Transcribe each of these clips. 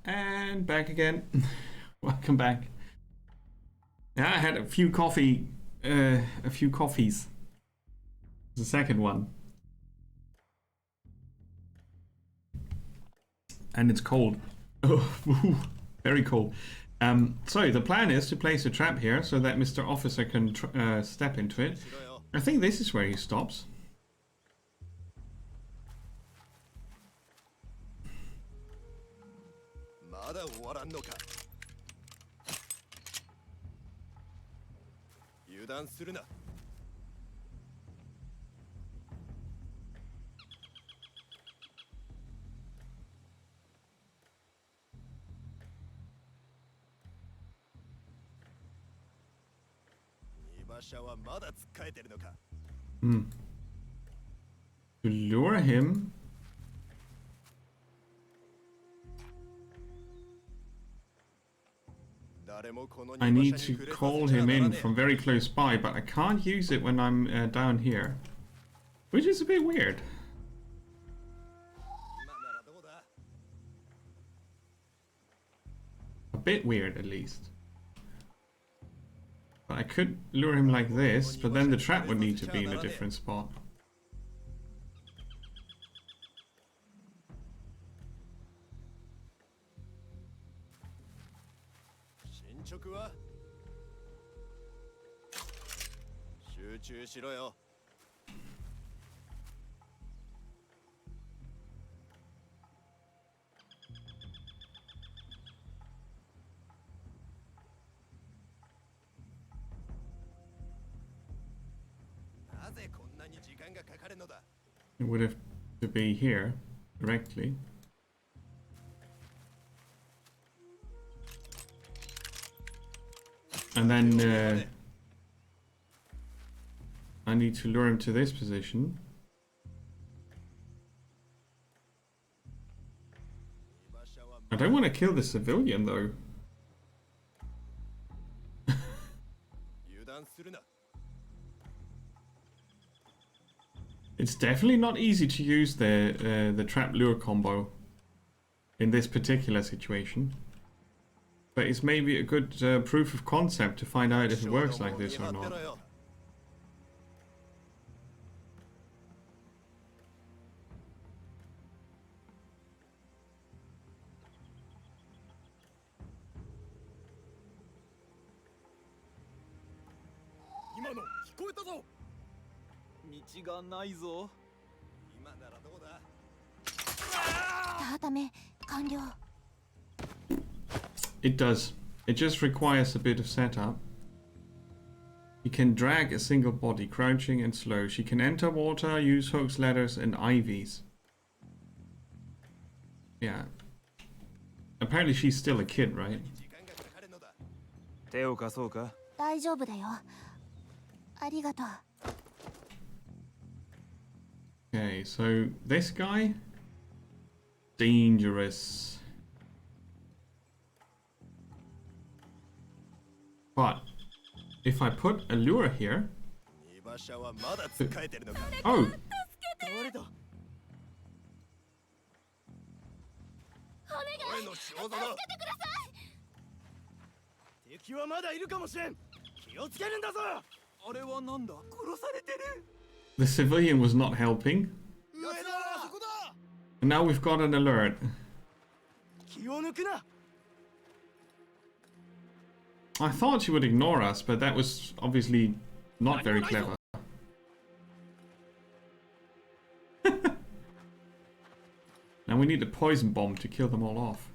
And back again. Welcome back. Yeah, I had a few coffees. The second one. And it's cold. Oh, very cold. So the plan is to place a trap here so that Mr. Officer can step into it. I think this is where he stops. To lure him. I need to call him in from very close by, but I can't use it when I'm down here. Which is a bit weird. A bit weird, at least. But I could lure him like this, but then the trap would need to be in a different spot. It would have to be here, directly. And then I need to lure him to this position. I don't want to kill the civilian though. It's definitely not easy to use the trap lure combo in this particular situation. But it's maybe a good proof of concept to find out if it works like this or not. It does. It just requires a bit of setup. You can drag a single body, crouching and slow. She can enter water, use hooks, ladders, and ivies. Yeah. Apparently she's still a kid, right? Okay, so this guy, dangerous. But if I put a lure here, oh, the civilian was not helping. And now we've got an alert. I thought she would ignore us, but that was obviously not very clever. Now we need a poison bomb to kill them all off.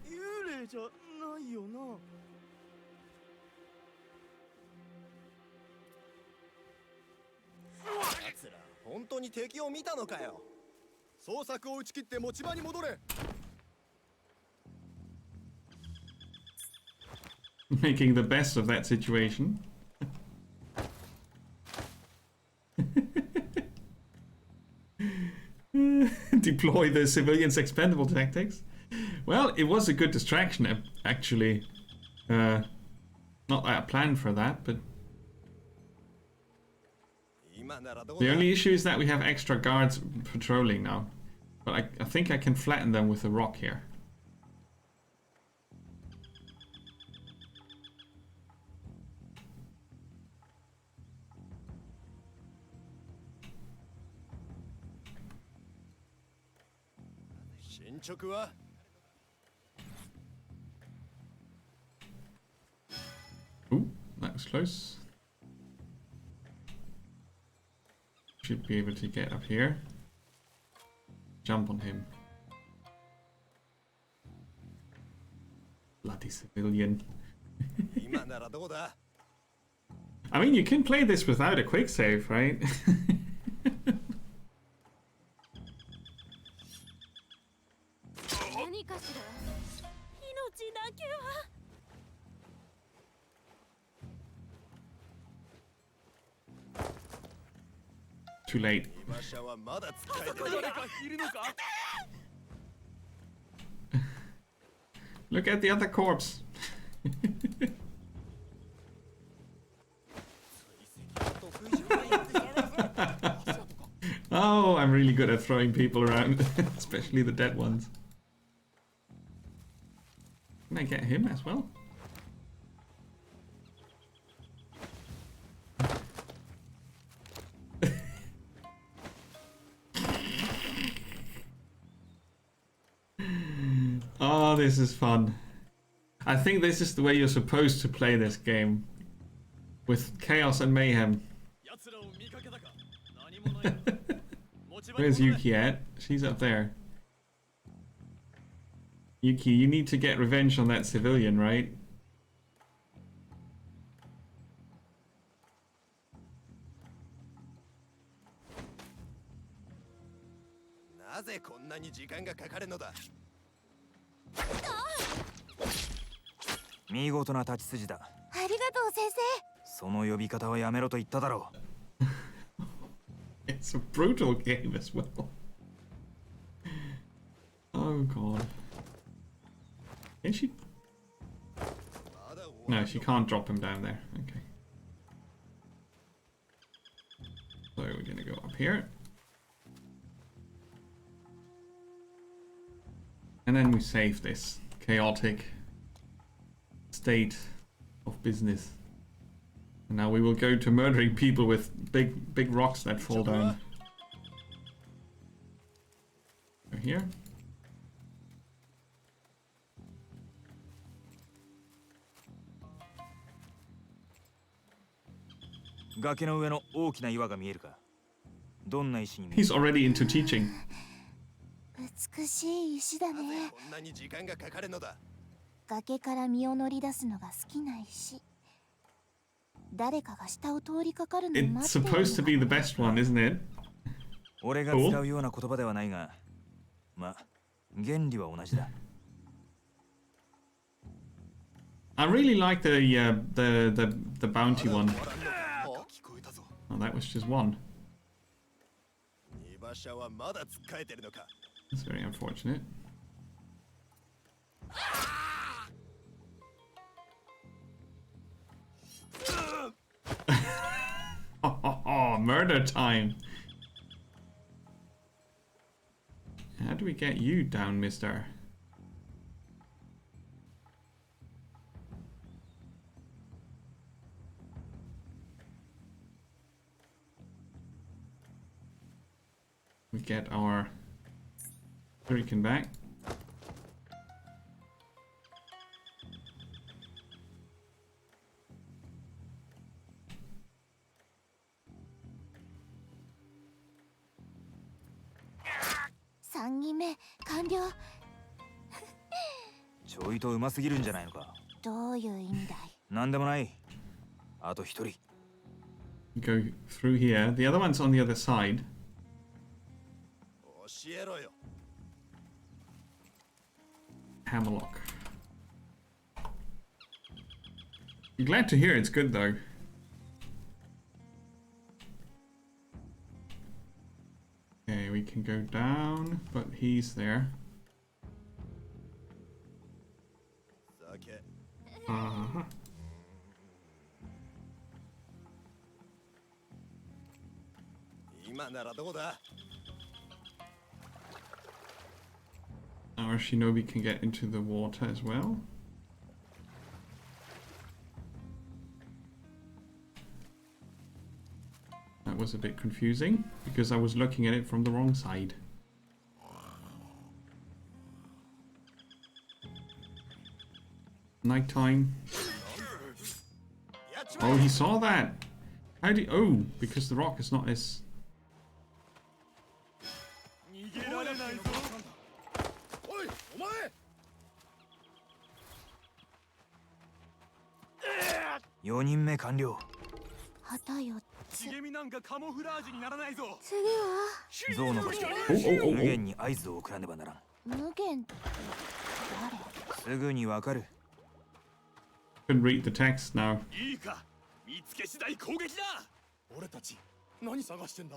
Making the best of that situation. Deploy the civilians' expendable tactics. Well, it was a good distraction, actually. Not that I planned for that, but... The only issue is that we have extra guards patrolling now. But I think I can flatten them with a rock here. Ooh, that was close. Should be able to get up here. Jump on him. Bloody civilian. I mean, you can play this without a quick save, right? Too late. Look at the other corpse. Oh, I'm really good at throwing people around, especially the dead ones. Can I get him as well? Oh, this is fun. I think this is the way you're supposed to play this game. With chaos and mayhem. Where's Yuki at? She's up there. Yuki, you need to get revenge on that civilian, right? It's a brutal game as well. Oh god. Can she? No, she can't drop him down there. Okay. So we're gonna go up here. And then we save this chaotic state of business. And now we will go to murdering people with big rocks that fall down. Go here. He's already into teaching. 美しい石だね。崖から身を乗り出すのが好きな石。誰かが下を通りかかるのを It's 待ってるのか。 supposed to be the best one, isn't it? 俺が使うような言葉ではないが、ま、原理は同じだ。I really like the bounty one. Oh, that was just one. That's very unfortunate. Oh, murder time. How do we get you down, mister? We get our shuriken back. Kanryo. ちょいとうますぎるんじゃないのか。どういう意味だい？なんでもない。あと一人。Go through here. The other one's on the other side. Hammerlock. I'm glad to hear it's good though. Okay, we can go down, but he's there. Uh-huh. Our shinobi can get into the water as well. That was a bit confusing because I was looking at it from the wrong side. Nighttime. Oh, he saw that. How do you... Oh, because the rock is not as...4人目完了。旗4つ。次は象の場所。無限に合図を送らねばならん。無限誰？すぐにわかる。Can read the text now. いいか、見つけ次第攻撃だ。俺たち何探してんだ。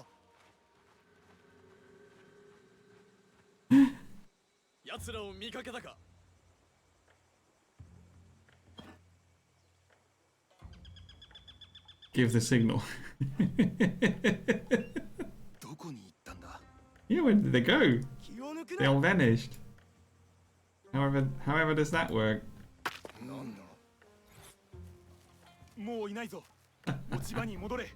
奴らを見かけたか。Give the signal. どこに行ったんだ。Yeah, where did they go? 気を抜く They な。 all vanished. However does that work? なんだ。もういないぞ。落ち葉に戻れ。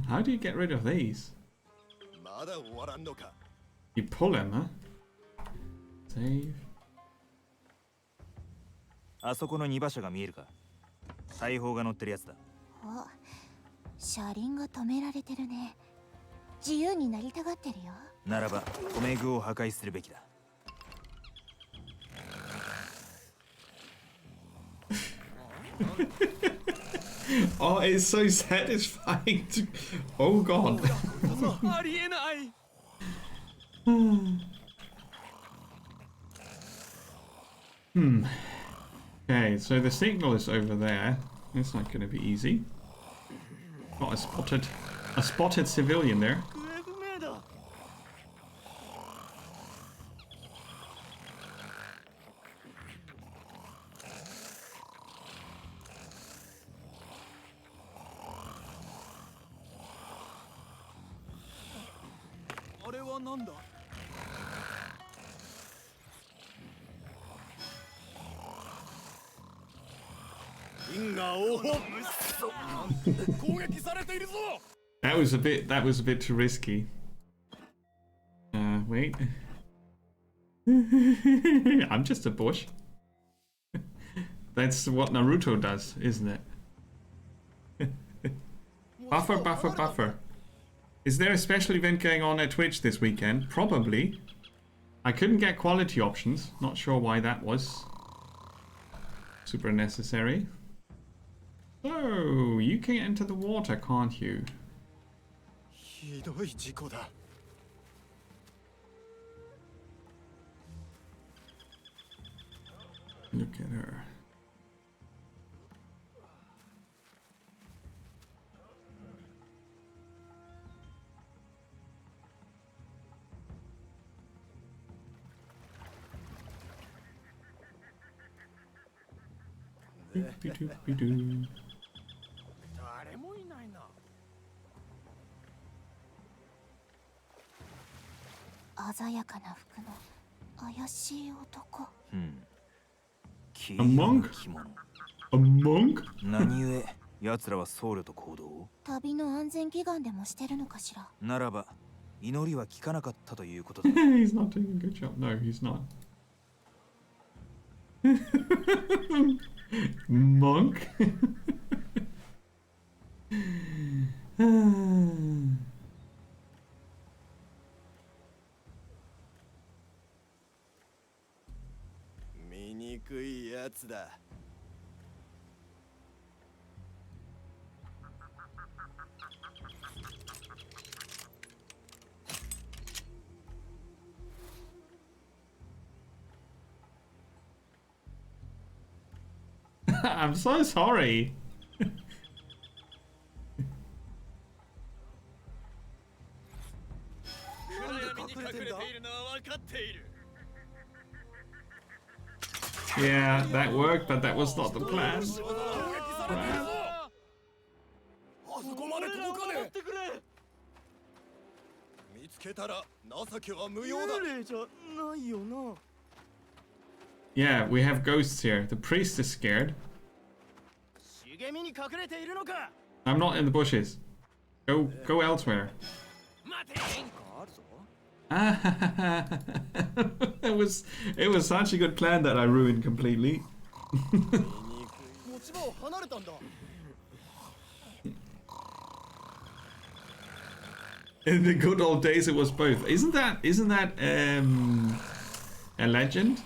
How do you get rid of these? まだ終わらんのか。You pull them, huh? Save. あそこの2馬車が見えるか。大砲が乗ってるやつだ。お、車輪が止められてるね。自由になりたがってるよ。ならば留め具を破壊するべきだ。Oh, it's so satisfying to... Oh god. ありえない。Okay, so the signal is over there. It's not going to be easy. Got a spotted civilian there. 行方不明だ。あれはなんだ。因果応報。攻撃されているぞ。That was a bit too risky. Wait. I'm just a bush. That's what Naruto does, isn't it? Buffer, buffer, buffer. Is there a special event going on at Twitch this weekend? Probably. I couldn't get quality options. Not sure why that was. Super necessary. So, you can enter the water, can't you? ひどい事故だ。Look at her. Doopy-doopy-doo. 誰もいないな。鮮やかな服の怪しい男。黄 A monk? 着物。 A monk? 何故奴らは僧侶と行動を。旅の安全祈願でもしてるのかしら。ならば祈りは効かなかったということだ。He's not doing a good job. No, he's not. Monk?醜いやつだ。I'm so sorry. 暗闇に隠れているのは分かっている。 Yeah, that worked, but that was not the plan. 攻撃されているぞ。あそこまで届かねえ。見つけたら情けは無用だ。幽霊じゃないよな。 Yeah, we have ghosts here. The priest is scared. 茂みに隠れているのか。 I'm not in the bushes. Go elsewhere. 待て。変化あるぞ。Ah, it was such a good plan that I ruined completely. 持ち場を離れたんだ In the good old days, it was both. Isn't that a legend?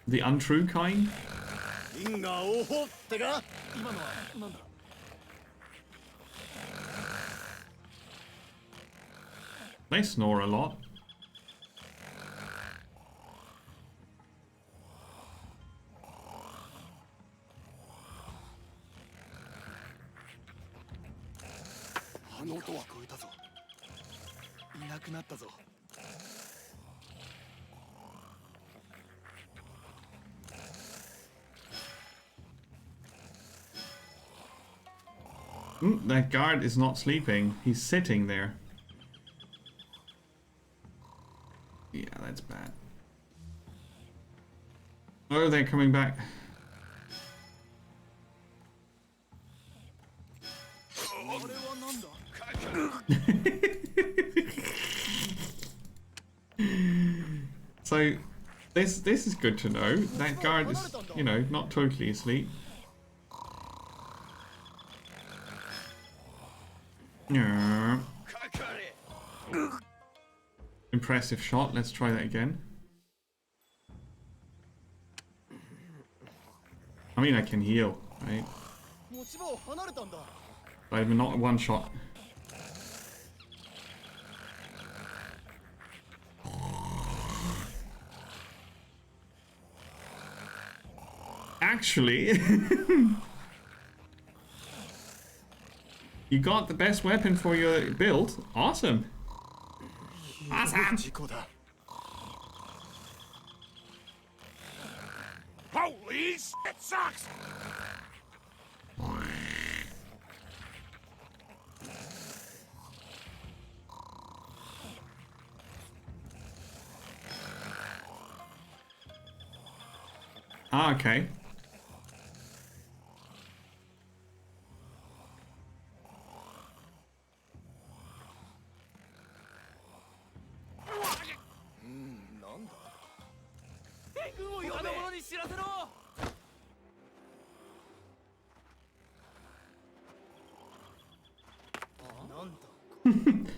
The untrue kind? 因果応報ってか今のはなんだ They snore a lot. あの音は聞こえたぞいなくなったぞ That guard is not sleeping. He's sitting there. Yeah, that's bad. Oh, they're coming back. あれはなんだ So, this is good to know. That guard is, you know, not totally asleep. Yeah. Impressive shot. Let's try that again. I mean, I can heal, right? 持ち場を離れたんだ But not one shot. Actually, you got the best weapon for your build. Awesome. Awesome. 事故だ Holy shit sucks Ah, okay.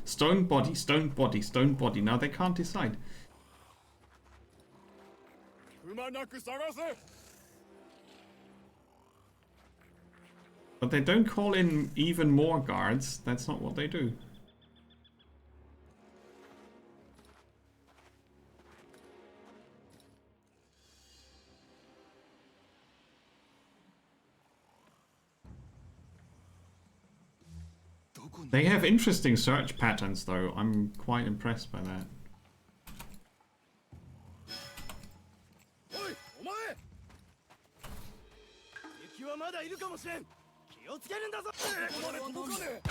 Stone body, stone body, stone body. Now they can't decide. くまなく探せ But they don't call in even more guards. That's not what they do. They have interesting search patterns, though. I'm quite impressed by that. おいお前敵はまだいるかもしれん気をつけるんだぞここまで届かね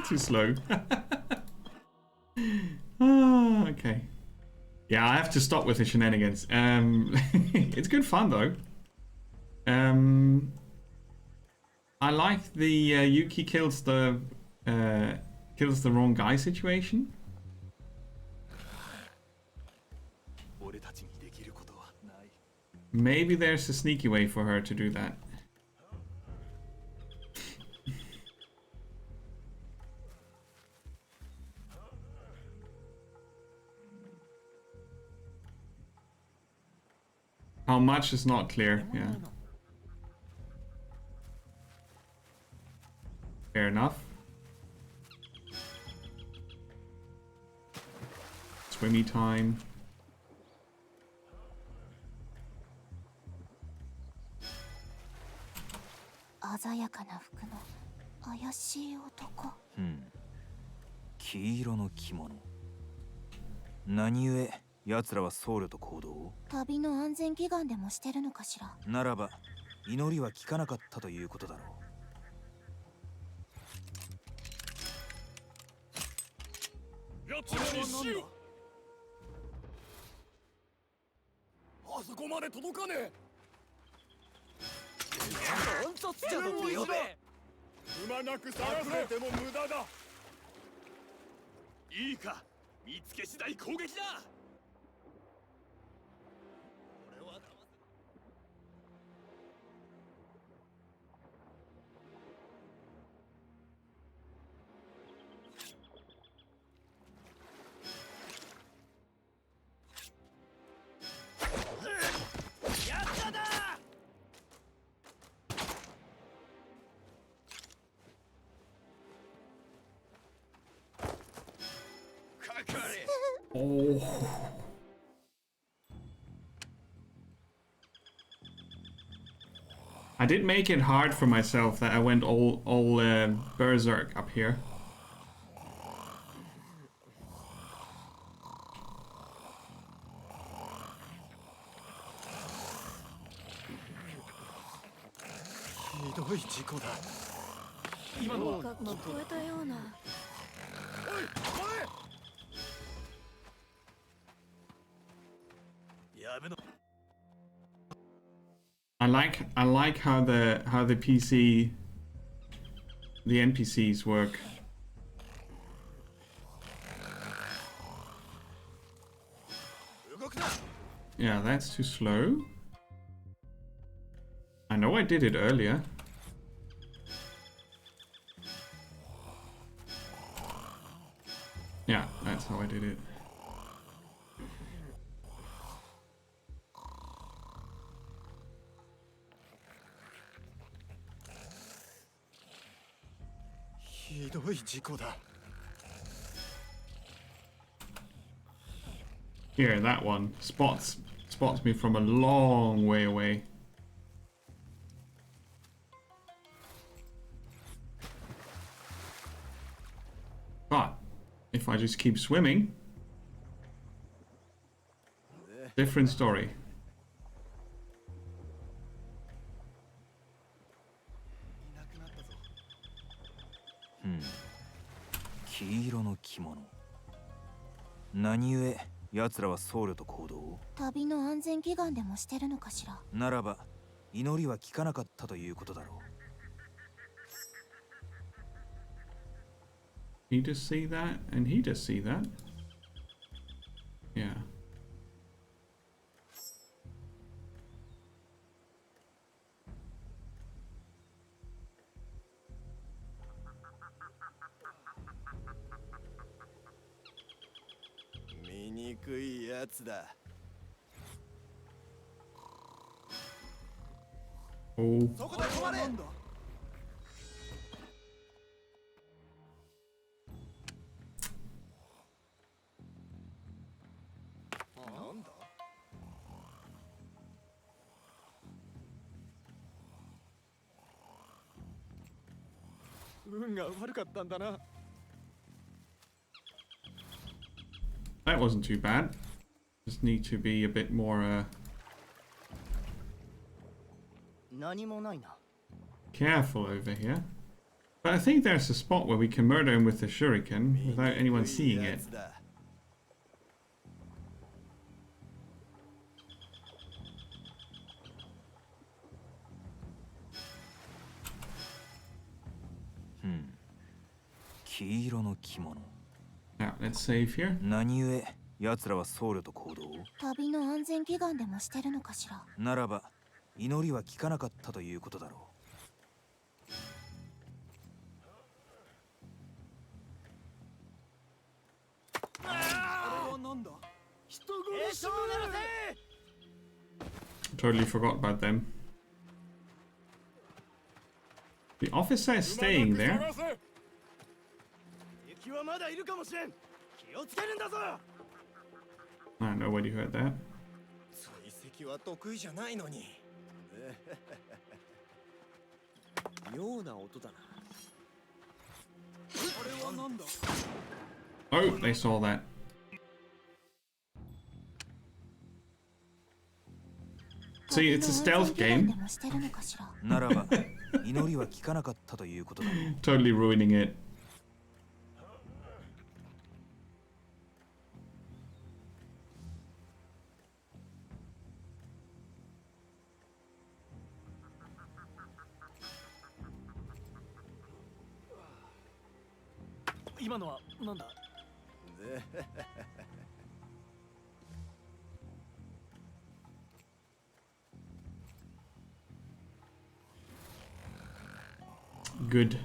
Too slow. Ah, okay. Yeah, I have to stop with the shenanigans. It's good fun though. I like the Yuki kills the wrong guy situation. 俺たちにできることはない Maybe there's a sneaky way for her to do that. How much is not clear, yeah. Fair enough. Swimmy time. Hmm. 黄色の着物。何故奴らは僧侶と行動を？旅の安全祈願でもしてるのかしら。ならば祈りは効かなかったということだろう。やつらに死をあそこまで届かねえ暗殺者だと呼べくまなく探せても無駄だ。いいか、見つけ次第攻撃だ。俺は騙せやっただ。かかれ。 Oh. I did make it hard for myself that I went all berserk up here. I like how the NPCs work. Yeah, that's too slow. I know I did it earlier. Yeah, that's how I did it. Here, that one spots me from a long way away. But if I just keep swimming, different story. 黄色の着物。何故奴らは僧侶と行動を？旅の安全祈願でもしてるのかしら。ならば祈りは効かなかったということだろう。He does see that, and he does see that. Yeah. Oh. そこで止まれ。なんだ。運が悪かったんだな。 That wasn't too bad. Just need to be a bit more careful over here. But I think there's a spot where we can murder him with the shuriken without anyone seeing it. Now, let's save here. 何故奴らは僧侶と行動を？旅の安全祈願でもしてるのかしら。ならば祈りは効かなかったということだろう。あれはなんだ？人殺しめ。 Totally forgot about them. The officer is staying there. 敵はまだいるかもしれん。気をつけるんだぞ。 I don't know when you heard that. 追跡は得意じゃないのに。妙な音だな。あれはなんだ？ Oh, they saw that. See, it's a stealth game. ならば祈りは効かなかったということだろう。 Totally ruining it. 今のはなんだ。 Good.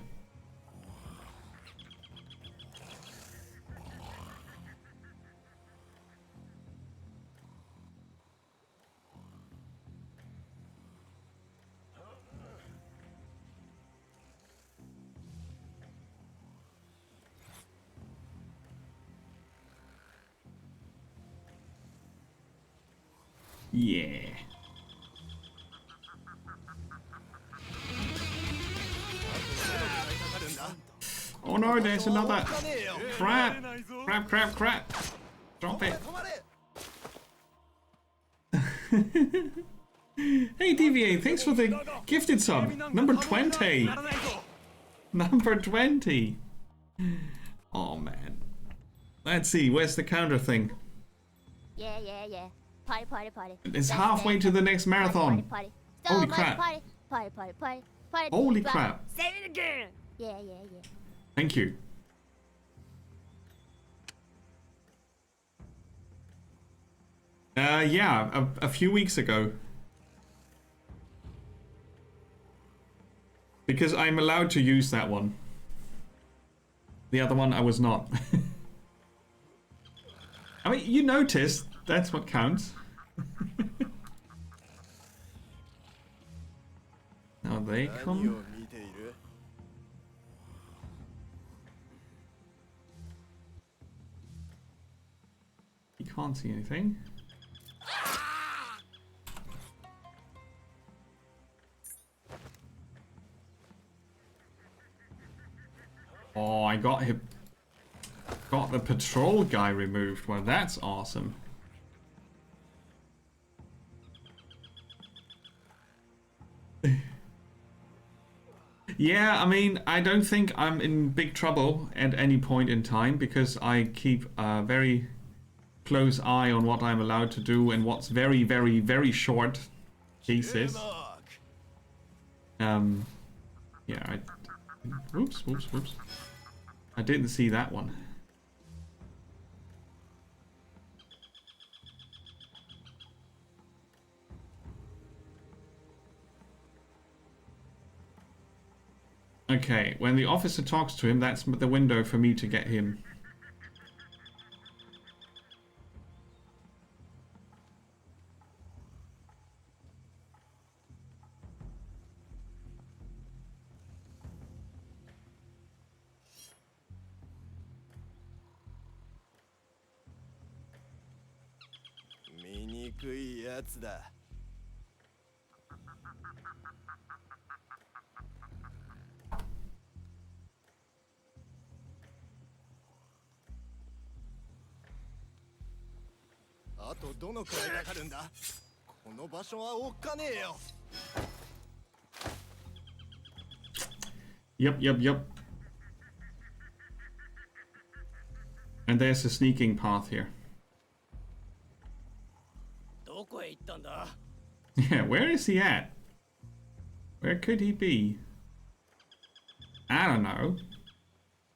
Yeah. Oh no, there's another. Crap! Crap, crap, crap! Drop it. Hey DVA, thanks for the gifted sub. Number 20. Number 20. Oh man. Let's see, where's the counter thing? Yeah, yeah, yeah. Party, party, party. It's halfway to the next marathon. Party, Holy crap. Party, party, party, party, party. Holy crap. Say it again. Yeah, yeah, yeah. Thank you. Yeah, a few weeks ago. Because I'm allowed to use that one. The other one I was not. I mean, you noticed, that's what counts. Now they come. You can't see anything. Oh, I got him. Got the patrol guy removed. Well, that's awesome. Yeah, I mean, I don't think I'm in big trouble at any point in time because I keep a very close eye on what I'm allowed to do and what's very, very, very short cases. Yeah, whoops, whoops, whoops. I didn't see that one. Okay, when the officer talks to him, that's the window for me to get him. Yep, yep, yep. And there's a sneaking path here. Yeah, where is he at? Where could he be? I don't know.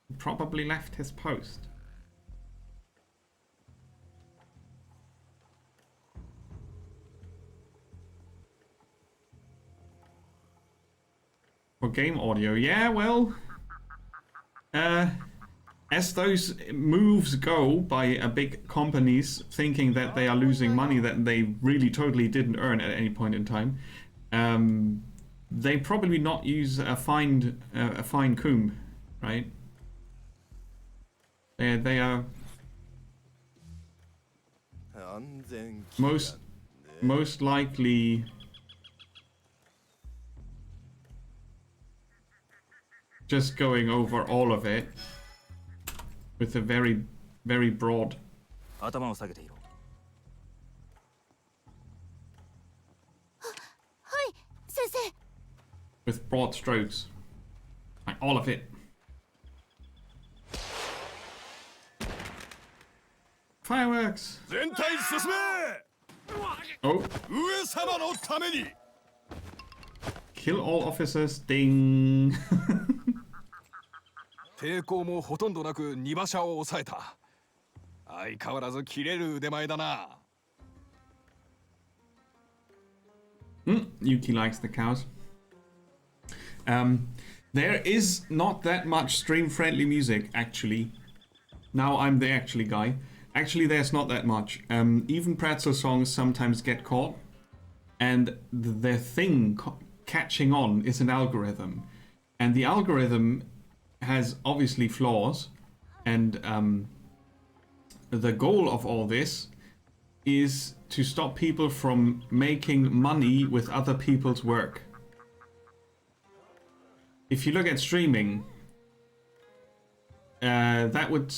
He probably left his post. For game audio, yeah, well, as those moves go by big companies thinking that they are losing money that they really totally didn't earn at any point in time, they probably not use a fine coombe, right? They are most likely just going over all of it with a very, very broad. 頭を下げていろ。はい、先生。 With broad strokes. Like all of it. Fireworks! 全体進め。 Oh, 上様のために。 kill all officers. Ding. 抵抗もほとんどなく2馬車を抑えた。相変わらず切れる腕前だな。Yuki likes the cows. There is not that much stream-friendly music, actually. Now I'm the actually guy. Actually, there's not that much. Even pretzel songs sometimes get caught. And the thing catching on is an algorithm. And the algorithm has obviously flaws. And the goal of all this is to stop people from making money with other people's work. If you look at streaming, that would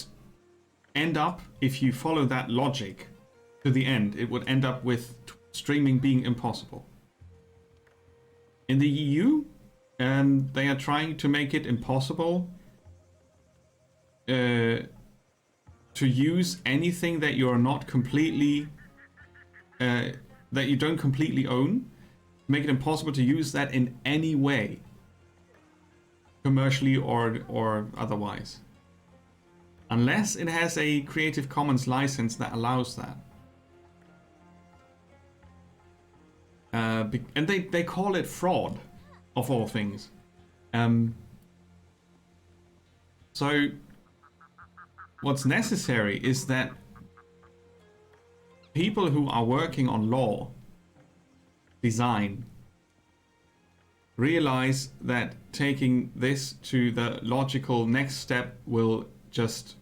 end up, if you follow that logic to the end, it would end up with streaming being impossible. In the EU, they are trying to make it impossible to use anything that you are not completely, that you don't completely own. Make it impossible to use that in any way, commercially or otherwise, unless it has a Creative Commons license that allows that. And they call it fraud, of all things. So what's necessary is that people who are working on law, design, realize that taking this to the logical next step will just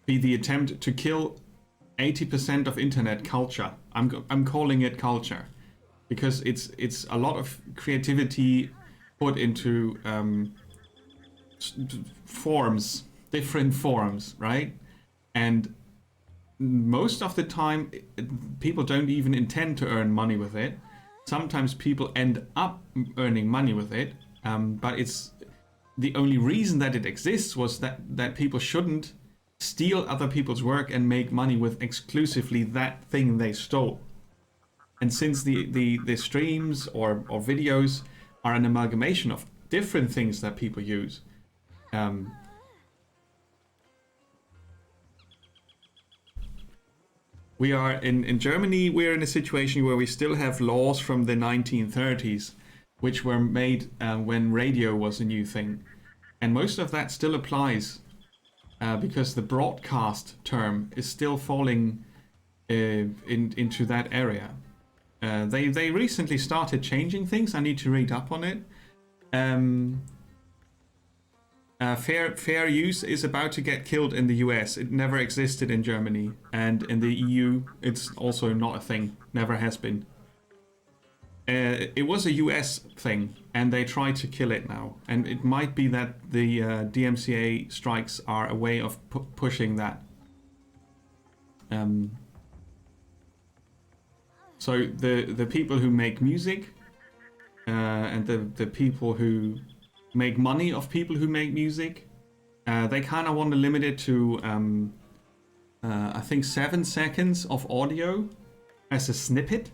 be the attempt to kill 80% of internet culture. I'm calling it culture because it's a lot of creativity put into forms, different forms, right? And most of the time people don't even intend to earn money with it. Sometimes people end up earning money with it, but it's the only reason that it exists was that people shouldn't steal other people's work and make money with exclusively that thing they stole. And since the streams or videos are an amalgamation of different things that people use, we are in Germany, we're in a situation where we still have laws from the 1930s, which were made when radio was a new thing. And most of that still applies because the broadcast term is still falling into that area. They recently started changing things. I need to read up on it. Fair use is about to get killed in the US. It never existed in Germany. And in the EU, it's also not a thing. Never has been. It was a US thing, and they try to kill it now. And it might be that the DMCA strikes are a way of pushing that. So the people who make music and the people who make money of people who make music, they kind of want to limit it to I think 7 seconds of audio as a snippet.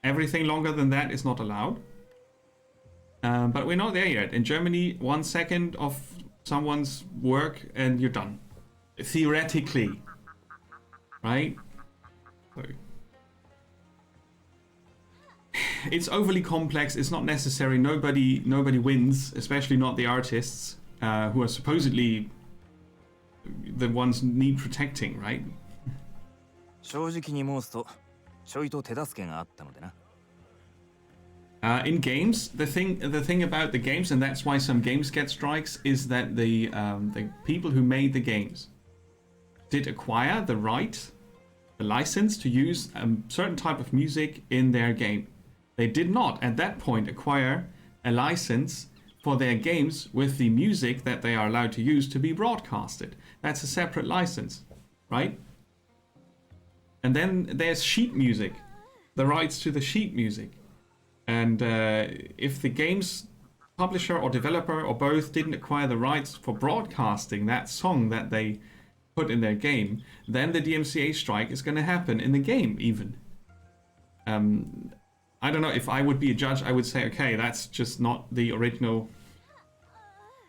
Everything longer than that is not allowed. But we're not there yet. In Germany, 1 second of someone's work and you're done. Theoretically. Right? So. It's overly complex. It's not necessary. Nobody wins, especially not the artists, who are supposedly the ones need protecting, right? 正直に申すとちょいと手助けがあったのでな。In games, the thing about the games, and that's why some games get strikes, is that the people who made the games did acquire the right, the license to use a certain type of music in their game. They did not, at that point, acquire a license for their games with the music that they are allowed to use to be broadcasted. That's a separate license, right? And then there's sheet music, the rights to the sheet music. And if the game's publisher or developer or both didn't acquire the rights for broadcasting that song that they put in their game, then the DMCA strike is going to happen in the game even. I don't know, if I would be a judge, I would say, okay, that's just not the original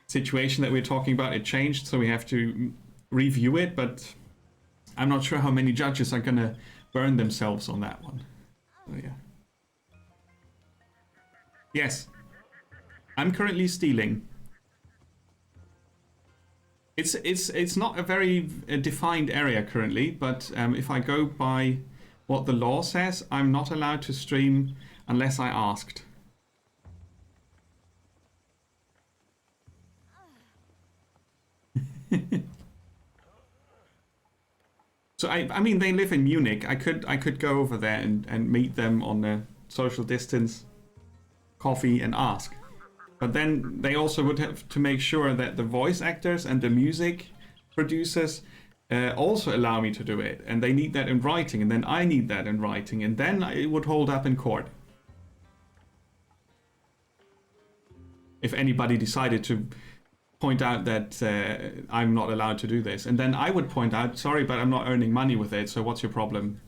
situation that we're talking about, it changed, so we have to review it, but I'm not sure how many judges are gonna burn themselves on that one. So yeah. Yes. I'm currently stealing. It's not a very defined area currently, but if I go by what the law says, I'm not allowed to stream unless I asked. So I mean, they live in Munich. I could go over there and meet them on a social distance, coffee, and ask. But then they also would have to make sure that the voice actors and the music producers also allow me to do it. And they need that in writing, and then I need that in writing, and then it would hold up in court. If anybody decided to point out that I'm not allowed to do this. And then I would point out, sorry, but I'm not earning money with it, so what's your problem?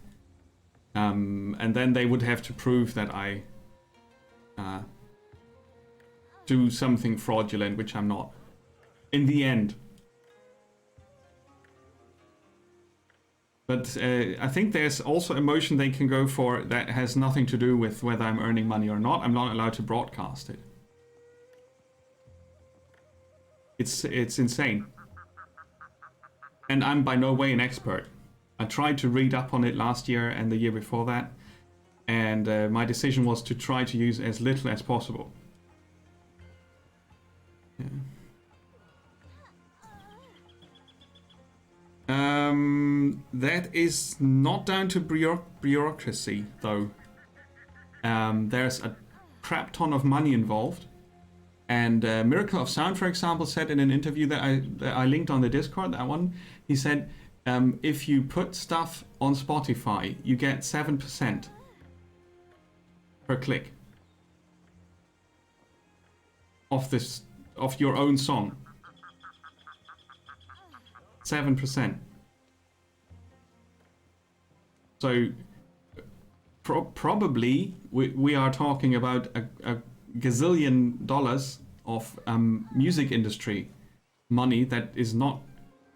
And then they would have to prove that I do something fraudulent, which I'm not. In the end. But I think there's also a motion they can go for that has nothing to do with whether I'm earning money or not. I'm not allowed to broadcast it. It's insane. And I'm by no way an expert. I tried to read up on it last year and the year before that. And my decision was to try to use as little as possible. Yeah. That is not down to bureaucracy, though. There's a crap ton of money involved. And Miracle of Sound, for example, said in an interview that I linked on the Discord, that one, he said, if you put stuff on Spotify, you get 7% per click of your own song. 7%. So probably we are talking about a gazillion dollars of music industry money that is not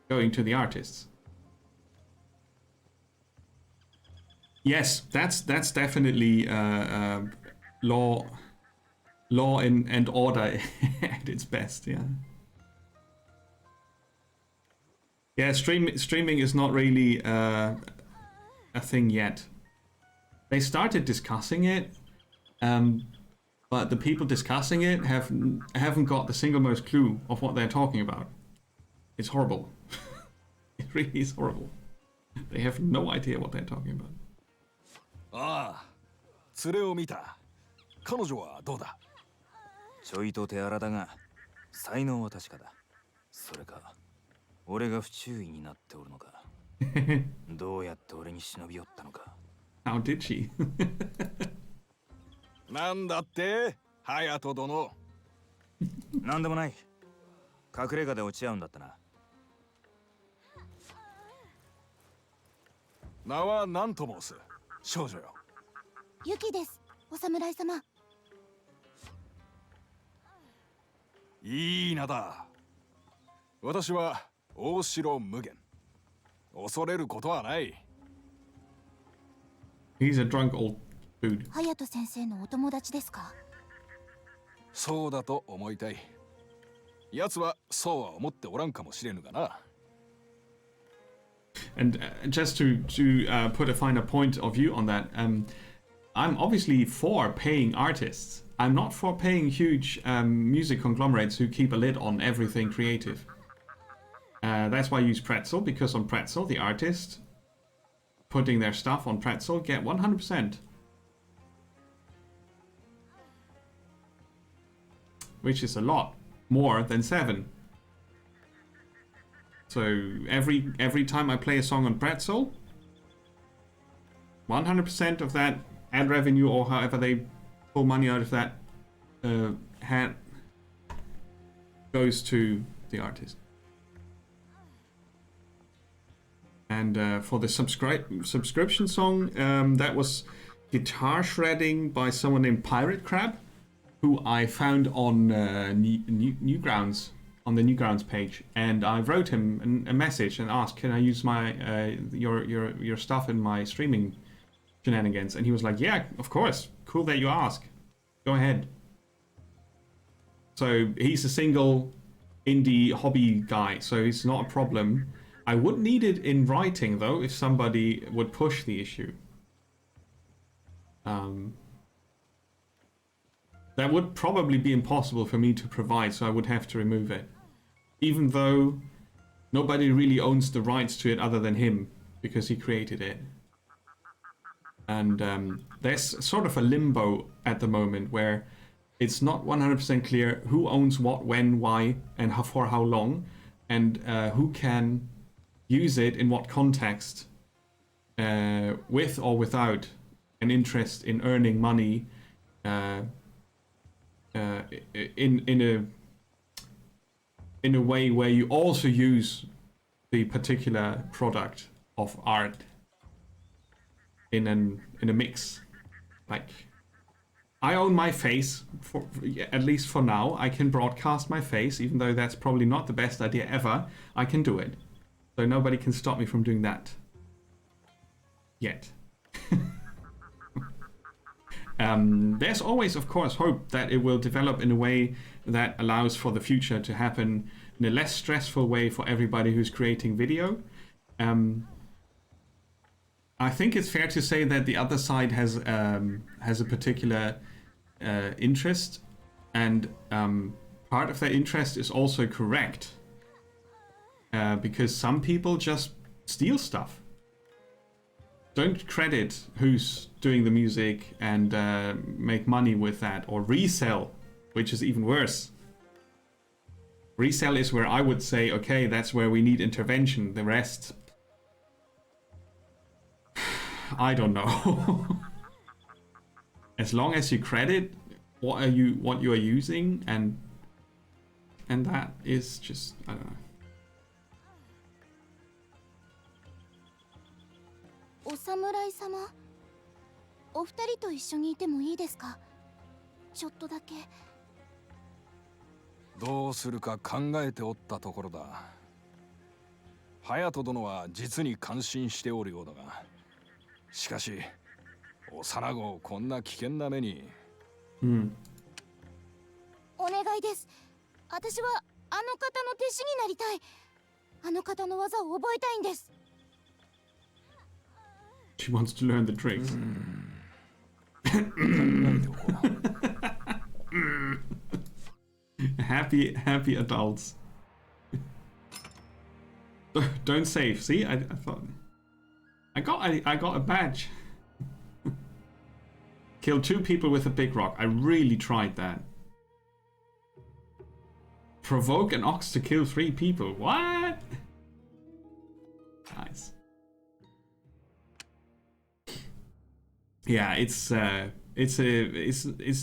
going to the artists. Yes, that's definitely law and order at its best. Yeah. Yeah, streaming is not really a thing yet. They started discussing it. But the people discussing it haven't got the single most clue of what they're talking about. It's horrible. It really is horrible. They have no idea what they're talking about. ああ、連れを見た。彼女はどうだ？ちょいと手荒だが、才能は確かだ。それか、俺が不注意になっておるのか。どうやって俺に忍び寄ったのか。How did she? なんだって、隼人殿。なんでもない。隠れ家で落ち合うんだったな。名は何と申す？少女よ。ユキです、お侍様。いい名だ。私は大城無限。恐れることはない。He's a drunk old dude. 隼人先生のお友達ですか？そうだと思いたい。奴はそうは思っておらんかもしれぬがな。And just to put a finer point of view on that, I'm obviously for paying artists. I'm not for paying huge music conglomerates who keep a lid on everything creative. That's why I use Pretzel, because on Pretzel, the artist putting their stuff on Pretzel get 100%. Which is a lot more than 7. So every time I play a song on Pretzel, 100% of that ad revenue, or however they pull money out of that hat, goes to the artist. And for the subscription song, that was guitar shredding by someone named Pirate Crab, who I found on Newgrounds on the Newgrounds page, and I wrote him a message and asked, "Can I use my your stuff in my streaming shenanigans?" And he was like, "Yeah, of course. Cool that you ask. Go ahead." So he's a single indie hobby guy, so it's not a problem. I would need it in writing though, if somebody would push the issue. That would probably be impossible for me to provide, so I would have to remove it. Even though nobody really owns the rights to it other than him, because he created it. And there's sort of a limbo at the moment where it's not 100% clear who owns what, when, why, and for how long, and who can use it in what context, with or without an interest in earning money in a way where you also use the particular product of art in a mix. Like, I own my face, for at least for now. I can broadcast my face, even though that's probably not the best idea ever. I can do it, so nobody can stop me from doing that yet. There's always, of course, hope that it will develop in a way that allows for the future to happen in a less stressful way for everybody who's creating video. I think it's fair to say that the other side has a particular interest, and part of that interest is also correct, because some people just steal stuff. Don't credit who's doing the music and make money with that, or resell, which is even worse. Resell is where I would say, okay, that's where we need intervention. The rest, I don't know. As long as you credit what you are using, and that is just, I don't know. お侍様、お二人と一緒にいてもいいですか？ちょっとだけ。どうするか考えておったところだ。隼人殿は実に感心しておるようだが、しかし幼子をこんな危険な目に。お願いです。私はあの方の弟子になりたい。あの方の技を覚えたいんです。 She wants to learn the tricks. Happy adults. Don't save. See, I thought I got a badge. Kill 2 people with a big rock. I really tried that. Provoke an ox to kill 3 people. What? Nice. Yeah, it's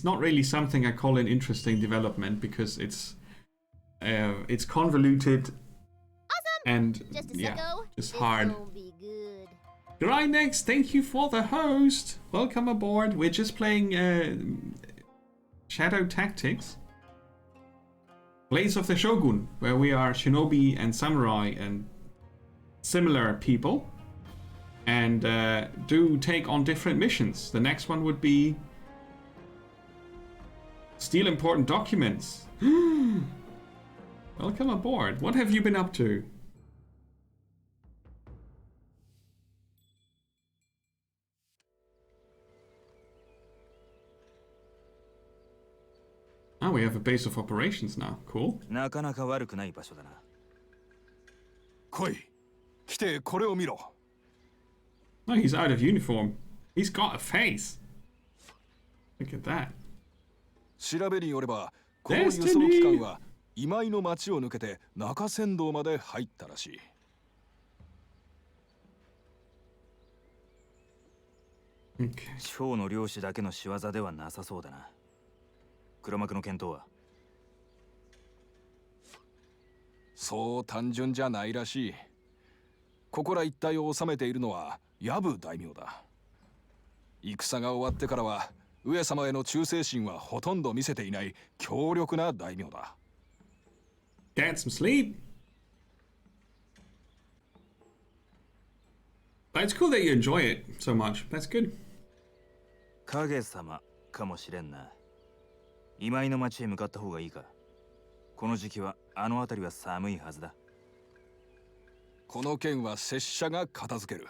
not really something I call an interesting development, because it's convoluted. Awesome. And yeah, just hard. Grynex, thank you for the host. Welcome aboard. We're just playing Shadow Tactics, Blades of the Shogun, where we are shinobi and samurai and similar people. And do take on different missions. The next one would be steal important documents. Welcome aboard. What have you been up to? Oh, we have a base of operations now. Cool. なかなか悪くない場所だな。来い。来てこれを見ろ。 Oh, he's out of uniform. He's got a face. Look at that. 調べによれば、この輸送機関は今井の町を抜けて中山道まで入ったらしい。地方の漁師だけの仕業ではなさそうだな。黒幕の見当は？そう単純じゃないらしい。ここら一帯を治めているのは藪大名だ。戦が終わってからは上様への忠誠心はほとんど見せていない強力な大名だ。Get some sleep. But it's cool that you enjoy it so much. That's good. 影様かもしれんな。今井の町へ向かった方がいいか。この時期はあの辺りは寒いはずだ。この件は拙者が片付ける。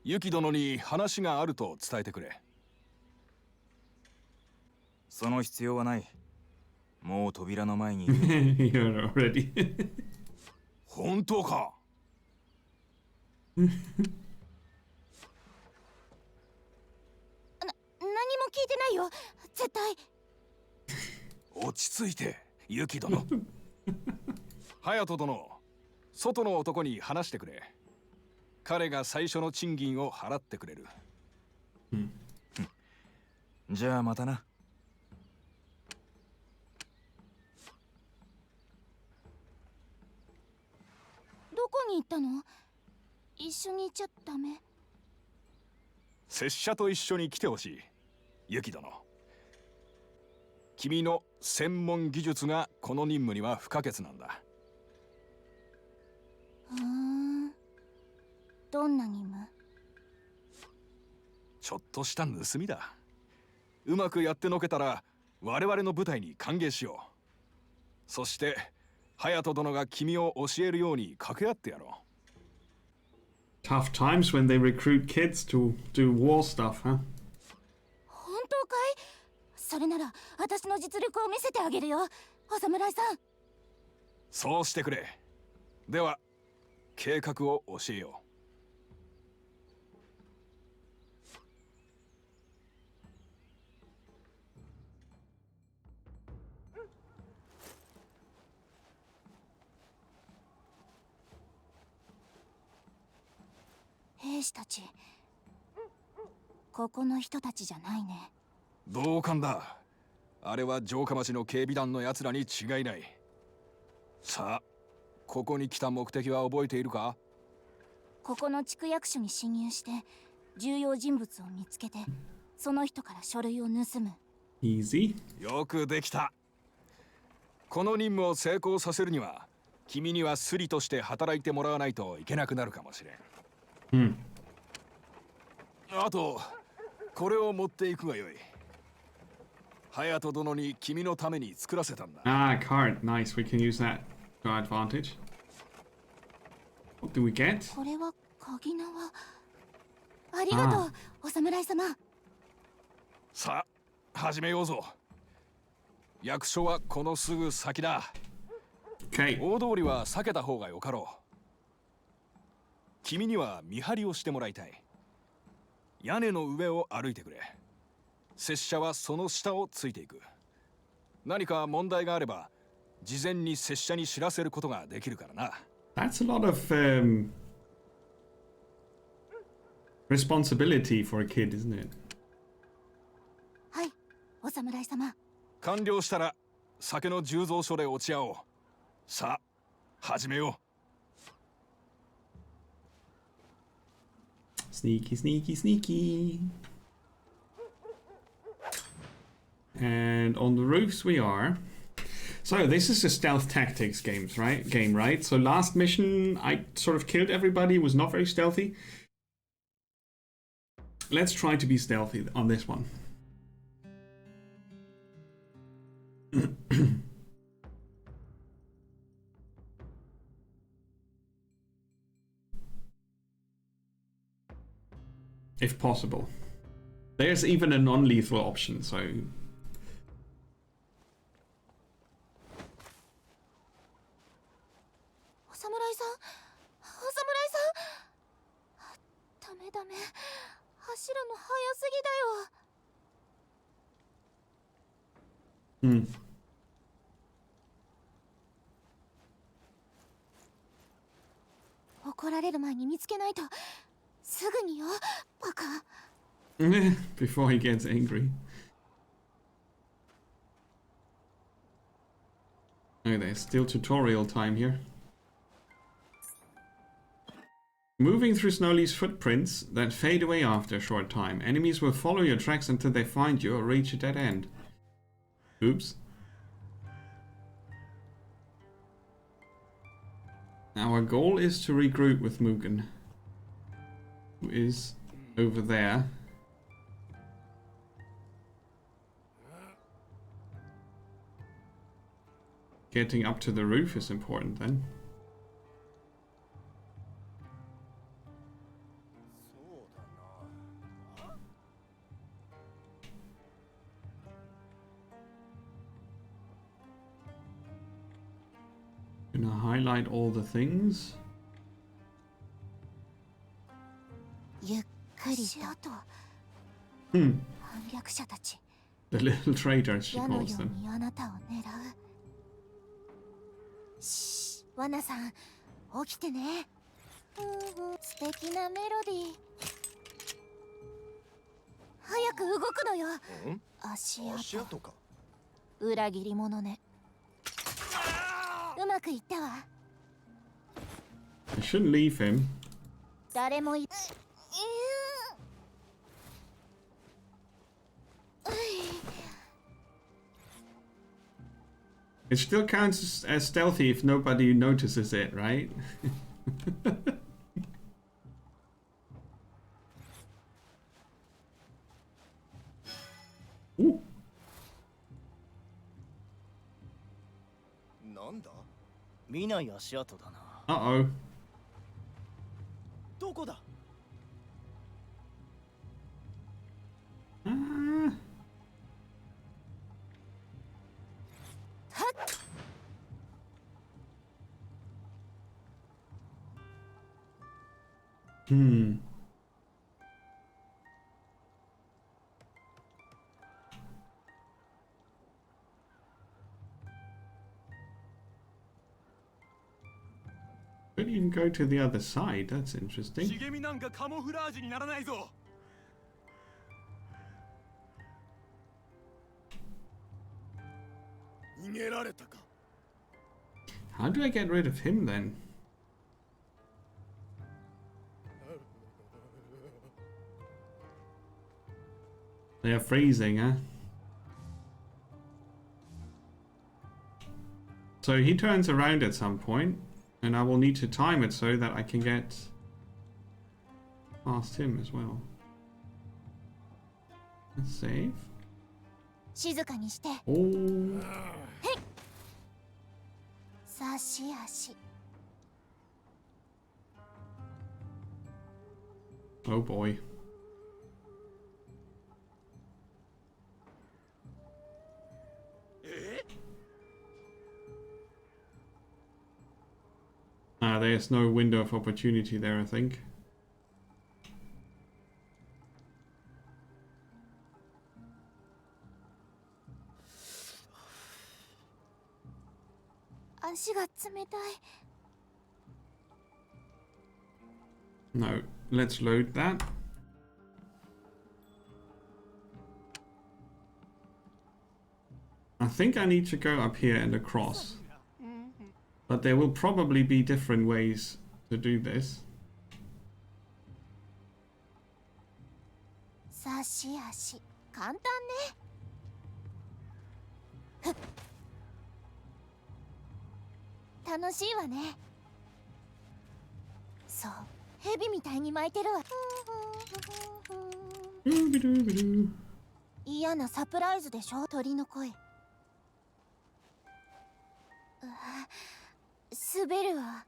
ユキ殿に話があると伝えてくれ。その必要はない。もう扉の前に。You're already. 本当か。何も聞いてないよ。絶対。落ち着いて、ユキ殿。隼人殿、外の男に話してくれ。彼が最初の賃金を払ってくれる。じゃあまたな。どこに行ったの？一緒に行っちゃダメ？拙者と一緒に来てほしい、ユキ殿。君の専門技術がこの任務には不可欠なんだ。どんな任務？ちょっとした盗みだ。うまくやってのけたら我々の部隊に歓迎しよう。そして隼人殿が君を教えるように掛け合ってやろう。Tough times when they recruit kids to do war stuff, huh? 本当かい？それなら私の実力を見せてあげるよ、お侍さん。そうしてくれ。では計画を教えよう。兵士たち、ここの人たちじゃないね。同感だ。あれは城下町の警備団の奴らに違いない。さあ、ここに来た目的は覚えているか？ここの地区役所に侵入して重要人物を見つけてその人から書類を盗む。Easy. よくできた。この任務を成功させるには君にはスリとして働いてもらわないといけなくなるかもしれん。あとこれを持っていくがよい。隼人殿に君のために作らせたんだ。Ah, card. Nice. We can use that to our advantage. What do we get? これは鍵縄。ありがとう、お侍様。さあ始めようぞ。役所はこのすぐ先だ。 Okay. 大通りは避けた方がよかろう。君には見張りをしてもらいたい。屋根の上を歩いてくれ。拙者はその下をついていく。何か問題があれば事前に拙者に知らせることができるからな。 That's a lot of responsibility for a kid, isn't it? はい、お侍様。完了したら酒の醸造所で落ち合おう。さあ始めよう。 Sneaky, sneaky, sneaky. And on the roofs we are. So this is a stealth tactics game, right? So last mission I sort of killed everybody, was not very stealthy. Let's try to be stealthy on this one. If possible. There's even a non-lethal option, so... Hmm. 怒られる前に見つけないと。すぐによ、バカ。Before he gets angry. Oh, there's still tutorial time here. Moving through Snowleaf's footprints that fade away after a short time. Enemies will follow your tracks until they find you or reach a dead end. Oops. Our goal is to regroup with Mugen, who is over there. Getting up to the roof is important then. Gonna highlight all the things. ゆっくりと Hmm. 反逆者たち The little traitors, she 矢のよ calls う them. にあなたを狙う。しー、ワナさん起きてね。素敵なメロディー。早く動くのよ。足跡か。裏切り者ね。うまくいったわ。 I shouldn't leave him. 誰もいIt still counts as stealthy if nobody notices it, right? Ooh. なんだ？見ない足跡だな。 Uh-oh. どこだ？ Ah. Hmm. Could even go to the other side. That's interesting. 茂みなんかカモフラージュにならないぞ。逃げられたか。 How do I get rid of him then? They are freezing, huh? So he turns around at some point, and I will need to time it so that I can get past him as well. Let's save. 静かにして。 Oh, 差し足。 oh boy. There's no window of opportunity there, I think. 足が冷たい。 No, let's load that. I think I need to go up here and across. But there will probably be different ways to do this. 差し足。簡単ね。ふっ。楽しいわね。そう、蛇みたいに巻いてるわ。 Doo-ba-doo-ba-doo. 嫌なサプライズでしょ、鳥の声。うわ、滑るわ。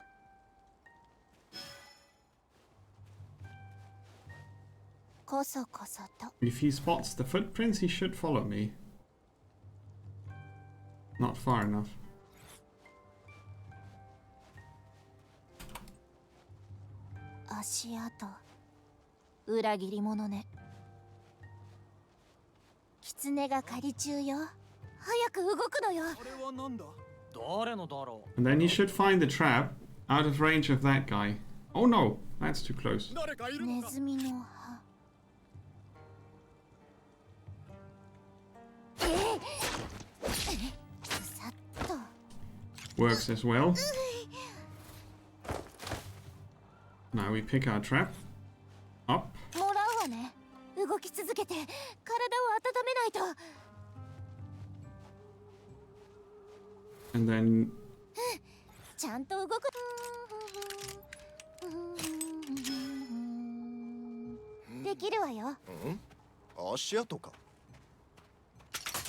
こそこそと。 If he spots the footprints, he should follow me. Not far enough. 足跡。裏切り者ね。狐が狩り中よ。早く動くのよ。あれはなんだ？誰のだろ And then you should find the trap out of range of that guy. Oh no, that's too close. 誰かいるネのか。ズミの歯。さっと。 Works as well. Now we pick our trap up. もらうわね。動き続けて体を温めないと。 And then ちちゃんと動く。できるわよ。足跡か。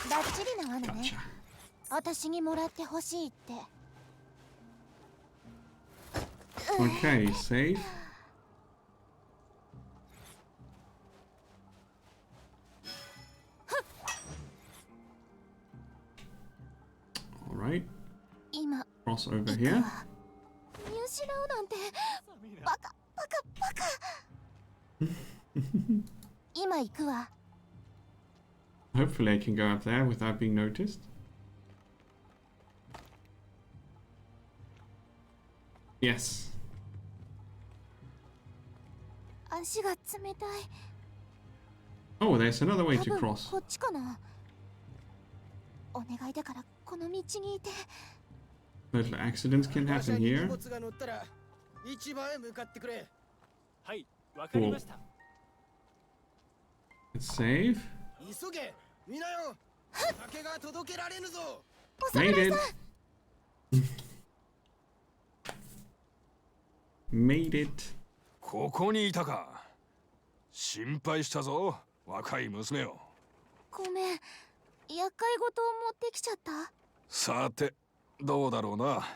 バッチリな罠ね。 Gotcha. 私にもらってほしいって。 Okay, save. Alright, 今 cross over 行く here. わ。見失うなんてバカバカバカ。今行くわ。 Hopefully I can go up there without being noticed. Yes. 足が冷たい。 Oh, there's another way 多 to 分 cross. こっちかな。お願いだからこの道にいて。 Little accidents can 馬車 happen に荷 here. 物が乗ったら市場へ向かってくれ。はいわかりました Let's save. 急げ、みなよ。酒が届けられぬぞ。お Made 侍 it. さん。 Made it. ここにいたか。心配したぞ、若い娘よ。ごめん。厄介事を持ってきちゃった。さて、どうだろうな。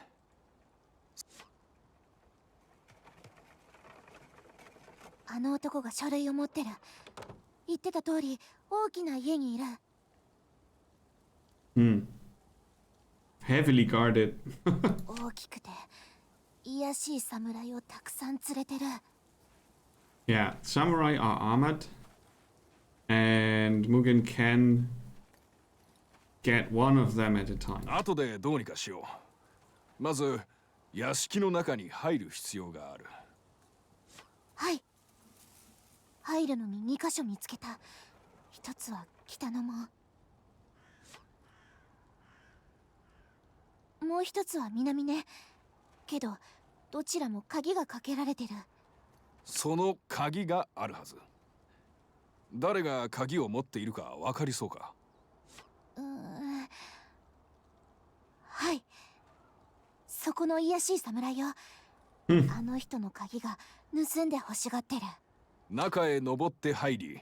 あの男が書類を持ってる。言ってた通り大きな家にいる。 Hmm. Heavily guarded. 大きくて卑しい侍をたくさん連れてる。 Yeah, samurai are armored. And Mugen can get one of them at a time. 後でどうにかしよう。まず、屋敷の中に入る必要がある。はい。入るのに2箇所見つけた。一つは北の門。もう一つは南ね。けどどちらも鍵がかけられてる。その鍵があるはず。誰が鍵を持っているか分かりそうか。はい。そこの卑しい侍よ。あの人の鍵が盗んで欲しがってる。中へ登って入り、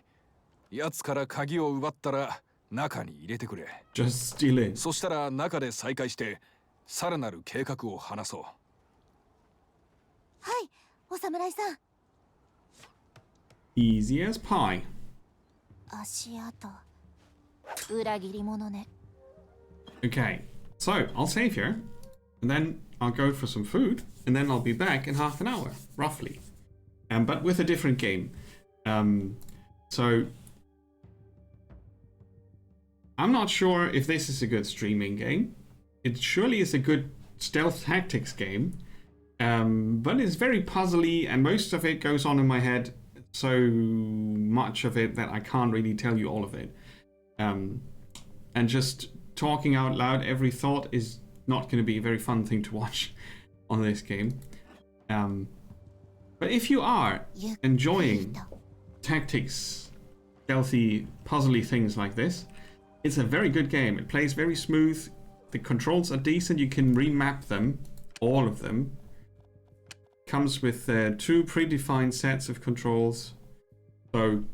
奴から鍵を奪ったら中に入れてくれ。 Just steal it. そしたら中で再会してさらなる計画を話そう。はい、お侍さん。 Easy as pie. 足跡。裏切り者ね。 Okay, so I'll save here. And then I'll go for some food. And then I'll be back in half an hour, roughly. But with a different game. So I'm not sure if this is a good streaming game. It surely is a good stealth tactics game. But it's very puzzly and most of it goes on in my head. So much of it that I can't really tell you all of it. And just talking out loud every thought is not going to be a very fun thing to watch on this game. But if you are enjoying tactics, stealthy, puzzly things like this, it's a very good game. It plays very smooth. The controls are decent. You can remap them, all of them. Comes with 2 predefined sets of controls. So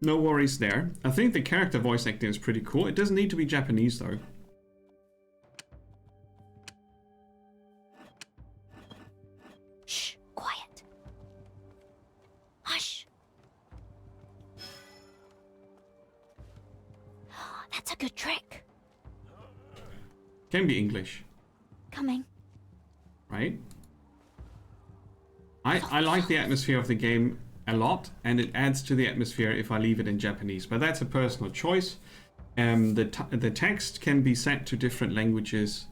no worries there. I think the character voice acting is pretty cool. It doesn't need to be Japanese though. Shh, quiet. Hush. That's a good trick. Can be English, Coming. right? I like the atmosphere of the game a lot, and it adds to the atmosphere if I leave it in Japanese, but that's a personal choice. The text can be set to different languages,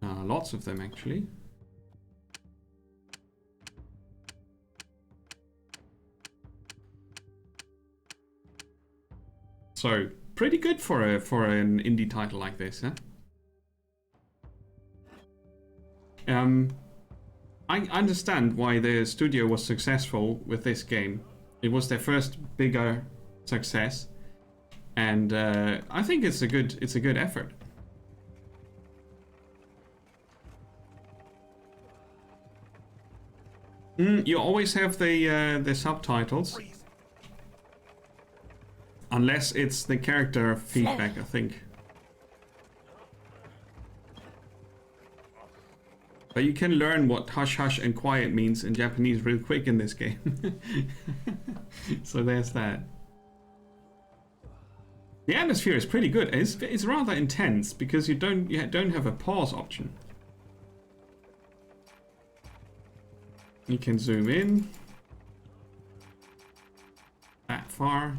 lots of them actually. So pretty good for an indie title like this, huh? I understand why the studio was successful with this game. It was their first bigger success, and I think it's a good effort. You always have the subtitles. Unless it's the character feedback, I think. But you can learn what hush hush and quiet means in Japanese real quick in this game. So there's that. The atmosphere is pretty good. It's rather intense because you don't have a pause option. You can zoom in that far.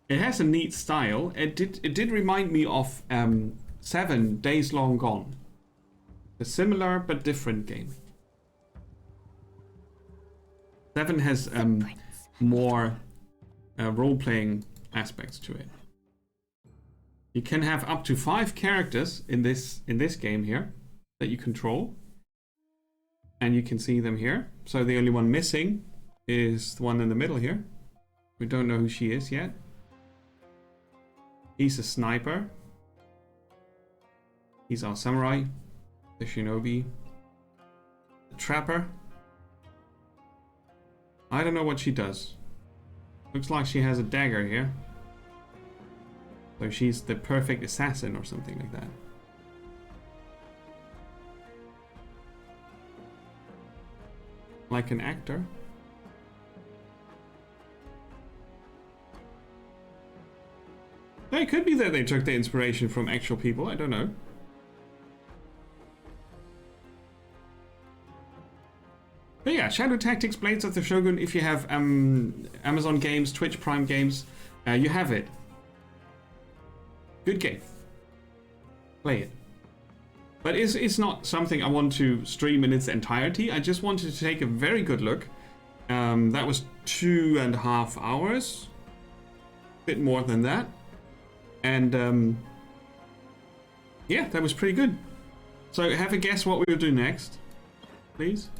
It has a neat style. It did remind me of 7 Days Long Gone. A similar but different game. 7 has more role-playing aspects to it. You can have up to 5 characters in this game here that you control, and you can see them here. So the only one missing is the one in the middle here. We don't know who she is yet. He's a sniper. He's our samurai, the shinobi, the trapper. I don't know what she does. Looks like she has a dagger here. So she's the perfect assassin or something like that. Like an actor. It could be that they took the inspiration from actual people, I don't know. But yeah, Shadow Tactics, Blades of the Shogun, if you have Amazon games, Twitch Prime games, you have it. Good game. Play it. But it's not something I want to stream in its entirety. I just wanted to take a very good look. That was 2.5 hours. A bit more than that. And yeah, that was pretty good. So have a guess what we'll do next, please.